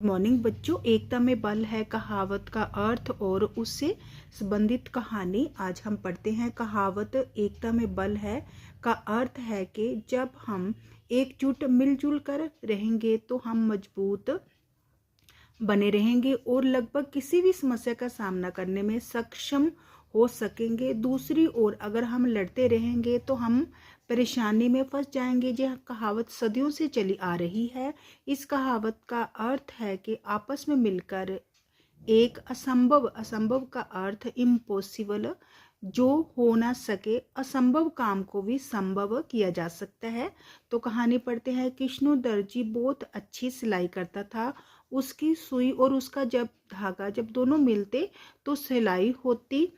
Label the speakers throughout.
Speaker 1: Morning बच्चों, एकता में बल है कहावत का अर्थ और उससे संबंधित कहानी आज हम पढ़ते हैं। कहावत एकता में बल है का अर्थ है कि जब हम एकजुट मिलजुल कर रहेंगे तो हम मजबूत बने रहेंगे और लगभग किसी भी समस्या का सामना करने में सक्षम हो सकेंगे। दूसरी ओर अगर हम लड़ते रहेंगे तो हम परेशानी में फंस जाएंगे। यह कहावत सदियों से चली आ रही है। इस कहावत का अर्थ है कि आपस में मिलकर एक असंभव का अर्थ इम्पॉसिबल, जो हो ना सके असंभव काम को भी संभव किया जा सकता है। तो कहानी पढ़ते हैं। कृष्णु दर्जी बहुत अच्छी सिलाई करता था। उसकी सुई और उसका जब धागा जब दोनों मिलते तो सिलाई होती।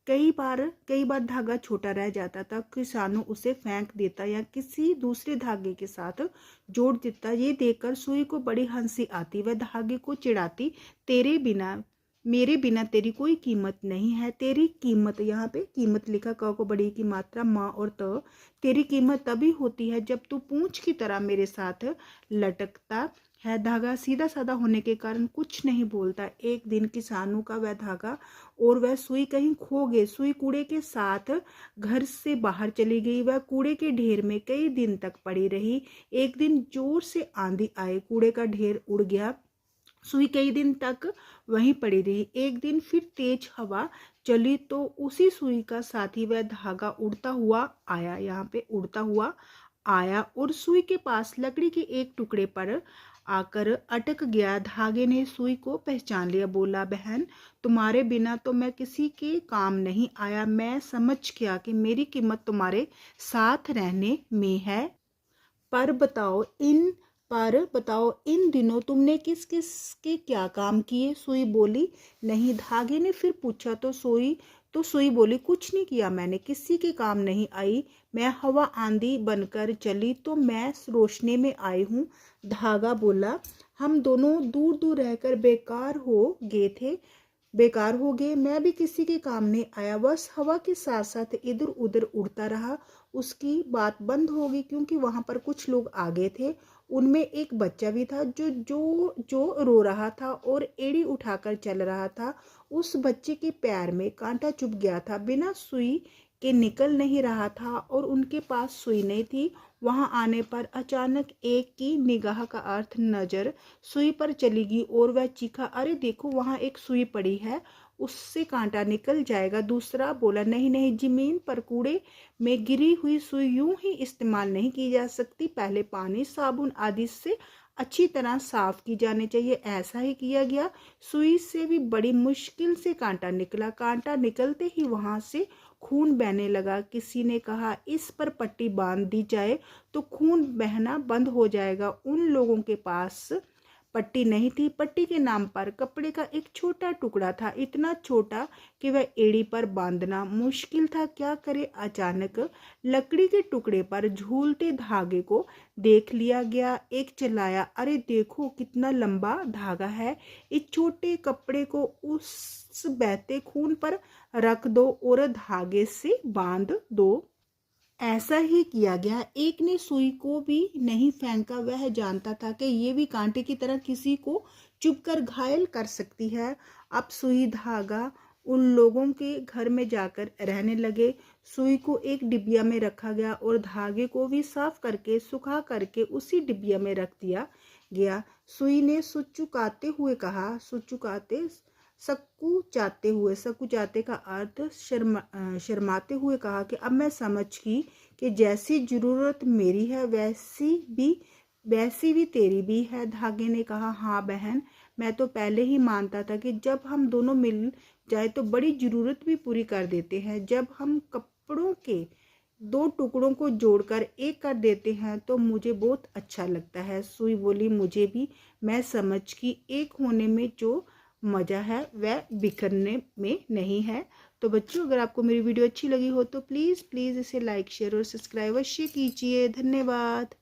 Speaker 1: कई बार धागा छोटा रह जाता था। किसानों उसे फेंक देता या किसी दूसरे धागे के साथ जोड़ देता। ये देखकर सुई को बड़ी हंसी आती। वह धागे को चिढ़ाती, तेरे बिना मेरे बिना तेरी कोई कीमत नहीं है। तेरी कीमत, यहाँ पे कीमत लिखा, क को बड़ी की मात्रा, माँ और त। तेरी कीमत तभी होती है जब तू पूंछ की तरह मेरे साथ लटकता है। धागा सीधा साधा होने के कारण कुछ नहीं बोलता। एक दिन किसानों का वह धागा और वह सुई कहीं खो गए। सुई कूड़े के साथ घर से बाहर चली गई। वह कूड़े के ढेर में कई दिन तक पड़ी रही। एक दिन जोर से आंधी आई, कूड़े का ढेर उड़ गया। सुई कई दिन तक वहीं पड़ी रही। एक दिन फिर तेज हवा चली तो उसी सुई का साथी वह धागा उड़ता हुआ आया। यहाँ पे उड़ता हुआ आया और सुई के पास लकड़ी के एक टुकड़े पर आकर अटक गया। धागे ने सुई को पहचान लिया। बोला, बहन, तुम्हारे बिना तो मैं किसी के काम नहीं आया। मैं समझ गया कि मेरी कीमत तुम्हारे साथ रहने में है। पर बताओ इन दिनों तुमने किस किस के क्या काम किए? सुई बोली, नहीं। धागे ने फिर पूछा तो सुई बोली, कुछ नहीं किया मैंने, किसी के काम नहीं आई। मैं हवा आंधी बनकर चली तो मैं रोशनी में आई हूँ। धागा बोला, हम दोनों दूर दूर रहकर बेकार हो गए। मैं भी किसी के काम नहीं आया, बस हवा के साथ साथ इधर उधर उड़ता रहा। उसकी बात बंद हो गई क्योंकि वहां पर कुछ लोग आ गए थे। उनमें एक बच्चा भी था जो रो रहा था और एड़ी उठाकर चल रहा था। उस बच्चे के पैर में कांटा चुभ गया था। बिना सुई के निकल नहीं रहा था और उनके पास सुई नहीं थी। वहां आने पर अचानक एक की निगाह का अर्थ नजर सुई पर चली गई और वह चीखा, अरे देखो, वहां एक सुई पड़ी है, उससे कांटा निकल जाएगा। दूसरा बोला, नहीं नहीं, जमीन पर कूड़े में गिरी हुई सुई यूं ही इस्तेमाल नहीं की जा सकती। पहले पानी, साबुन आदि से अच्छी तरह साफ की जानी चाहिए। ऐसा ही किया गया। सुई से भी बड़ी मुश्किल से कांटा निकला। कांटा निकलते ही वहां से खून बहने लगा। किसी ने कहा, इस पर पट्टी बांध दी जाए तो खून बहना बंद हो जाएगा। उन लोगों के पास पट्टी नहीं थी। पट्टी के नाम पर कपड़े का एक छोटा टुकड़ा था, इतना छोटा कि वह एड़ी पर बांधना मुश्किल था। क्या करे? अचानक लकड़ी के टुकड़े पर झूलते धागे को देख लिया गया। एक चिल्लाया, अरे देखो कितना लंबा धागा है, इस छोटे कपड़े को उस बहते खून पर रख दो और धागे से बांध दो। ऐसा ही किया गया। एक ने सुई को भी नहीं फेंका। वह जानता था कि ये भी कांटे की तरह किसी को चुभकर घायल कर सकती है। अब सुई धागा उन लोगों के घर में जाकर रहने लगे। सुई को एक डिबिया में रखा गया और धागे को भी साफ करके सुखा करके उसी डिबिया में रख दिया गया। सुई ने सकुचाते का अर्थ शर्माते हुए कहा कि अब मैं समझ गई कि जैसी जरूरत मेरी है वैसी भी तेरी भी है। धागे ने कहा, हाँ बहन, मैं तो पहले ही मानता था कि जब हम दोनों मिल जाए तो बड़ी जरूरत भी पूरी कर देते हैं। जब हम कपड़ों के दो टुकड़ों को जोड़कर एक कर देते हैं तो मुझे बहुत अच्छा लगता है। सुई बोली, मुझे भी। मैं समझ कि एक होने में जो मज़ा है वह बिखरने में नहीं है। तो बच्चों, अगर आपको मेरी वीडियो अच्छी लगी हो तो प्लीज़ इसे लाइक, शेयर और सब्सक्राइब अवश्य कीजिए। धन्यवाद।